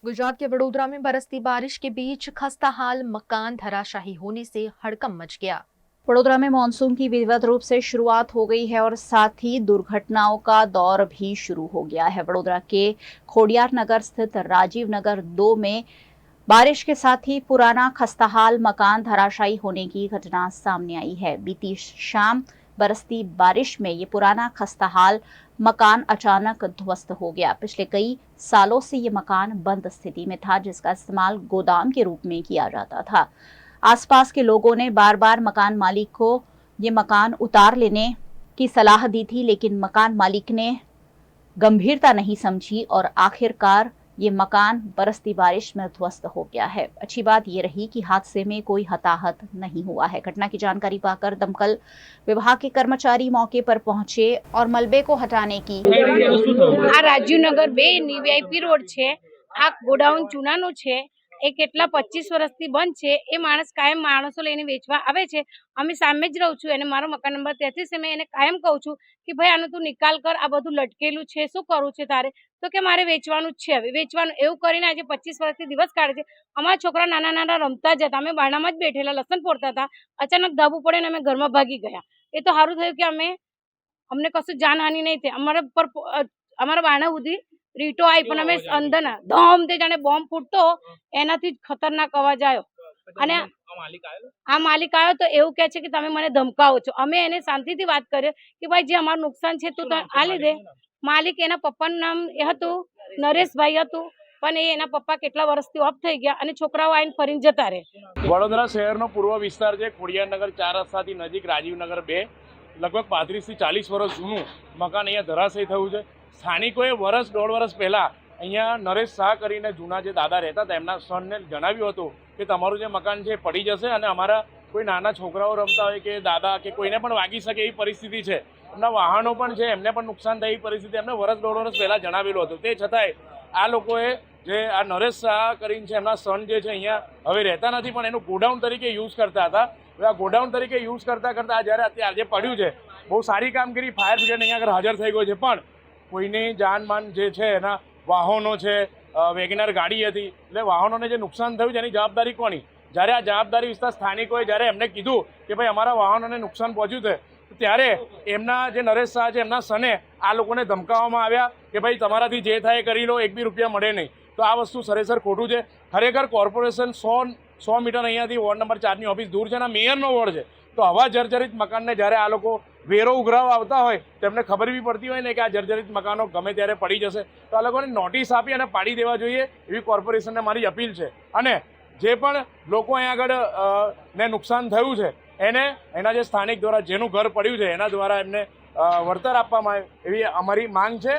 गुजरात के वडोदरा में बरसती बारिश के बीच खस्ता हाल मकान धराशायी होने से हड़कंप मच गया। वडोदरा में मानसून की विधिवत रूप से शुरुआत हो गई है और साथ ही दुर्घटनाओं का दौर भी शुरू हो गया है। वडोदरा के खोडियार नगर स्थित राजीव नगर 2 में बारिश के साथ ही पुराना खस्ताहाल मकान धराशायी होने की घटना सामने आई है। बीती शाम बरसती बारिश में ये पुराना खस्ताहाल मकान अचानक ध्वस्त हो गया। पिछले कई सालों से ये मकान बंद स्थिति में था, जिसका इस्तेमाल गोदाम के रूप में किया जाता था। आसपास के लोगों ने बार बार मकान मालिक को ये मकान उतार लेने की सलाह दी थी, लेकिन मकान मालिक ने गंभीरता नहीं समझी और आखिरकार ये मकान बरसती बारिश में ध्वस्त हो गया है। अच्छी बात ये रही कि हादसे में कोई हताहत नहीं हुआ है। घटना की जानकारी पाकर दमकल विभाग के कर्मचारी मौके पर पहुंचे और मलबे को हटाने की आ राजीवनगर 2 वीआईपी रोड छे। आ गोडाउन चूनाનું છે। એ કેટલા 25 વર્ષથી બંધ છે। એ માણસ કાયમ માણસો લઈને વેચવા આવે છે। અમે સામે જ રહું છું અને મારો મકાન નંબર 33 છે। મેં એને કાયમ કહું છું કે ભાઈ આનું તું નિકાલ કર, આ બધું લટકેલું છે, શું કરવું છે તારે? તો કે મારે વેચવાનું જ છે। હવે વેચવાનું એવું કરીને આજે 25 વર્ષથી દિવસ કાઢે છે। અમારા છોકરા નાના નાના રમતા જ હતા, અમે બારણામાં જ બેઠેલા લસણ પોરતા હતા। અચાનક ધાબુ પડે ને અમે ઘરમાં ભાગી ગયા। એ તો સારું થયું કે અમને કશું જાનહાનિ નહીં થઈ। અમારા બારણા સુધી રીટો આવી, પણ અમે અંદરના ધમ તે જાણે બોમ્બ ફૂટતો એનાથી જ ખતરનાક અવાજ આવ્યો। અને આ માલિક આવ્યો તો એવું કહે છે કે તમે મને ધમકાવો છો। અમે એને શાંતિથી વાત કરીએ કે ભાઈ જે અમારું નુકસાન છે તું આલી દે। માલિક એના પપ્પાનું નામ એ હતું નરેશભાઈ હતું, પણ એના પપ્પા કેટલા વર્ષથી ઓફ થઈ ગયા અને છોકરાઓ આવીને ફરીને જતા રહે। વડોદરા શહેરનો પૂર્વ વિસ્તાર છે। ખોડિયારનગર 4 રસ્તાથી નજીક રાજીવનગર 2 લગભગ 35 થી 40 વર્ષ જૂનું મકાન અહીંયા ધરાશયી થયું છે। સ્થાનિકોએ વર્ષ દોઢ વર્ષ પહેલાં અહીંયા નરેશ શાહ કરીને જૂના જે દાદા રહેતા હતા એમના સનને જણાવ્યું હતું કે તમારું જે મકાન છે પડી જશે અને અમારા કોઈ નાના છોકરાઓ રમતા હોય કે દાદા કે કોઈને પણ વાગી શકે એવી પરિસ્થિતિ છે, એમના વાહનો પણ છે, એમને પણ નુકસાન થાય એવી પરિસ્થિતિ એમને વર્ષ દોઢ વર્ષ પહેલાં જણાવેલું હતું। તે છતાંય આ લોકોએ જે આ નરેશ શાહ કરીને છે એમના સન જે છે અહીંયા હવે રહેતા નથી, પણ એનું ગોડાઉન તરીકે યુઝ કરતા હતા। હવે આ ગોડાઉન તરીકે યુઝ કરતાં જ્યારે અત્યારે આજે પડ્યું છે, બહુ સારી કામગીરી ફાયર બ્રિગેડ અહીંયા આગળ હાજર થઈ ગયો છે, પણ કોઈની જાનમાન જે છે એના વાહનો છે, વેગનર ગાડી હતી, એટલે વાહનોને જે નુકસાન થયું છે એની જવાબદારી કોની? જ્યારે આ જવાબદારી વિસ્તાર સ્થાનિકોએ જ્યારે એમને કીધું કે ભાઈ અમારા વાહનોને નુકસાન પહોંચ્યું છે, ત્યારે એમના જે નરેશ શાહ છે એમના સને આ લોકોને ધમકાવવામાં આવ્યા કે ભાઈ તમારાથી જે થાય કરી લો, 1 બી રૂપિયા મળે નહીં। તો આ વસ્તુ સરેસર ખોટું છે। ખરેખર કોર્પોરેશન 100 મીટર અહીંયાથી વોર્ડ નંબર 4ની ઓફિસ દૂર છે અને મેયરનો વોર્ડ છે, તો આવા જર્જરિત મકાનને જ્યારે આ લોકો વેરો ઉઘરાવવા આવતા હોય તેમને ખબર બી પડતી હોય ને કે આ જર્જરિત મકાનો ગમે ત્યારે પડી જશે, તો આ લોકોને નોટિસ આપી અને પાડી દેવા જોઈએ એવી કોર્પોરેશનને મારી અપીલ છે। અને જે પણ લોકો અહીંયા આગળ ને નુકસાન થયું છે એને એના જે સ્થાનિક દ્વારા જેનું ઘર પડ્યું છે એના દ્વારા એમને વળતર આપવામાં આવે એવી અમારી માંગ છે।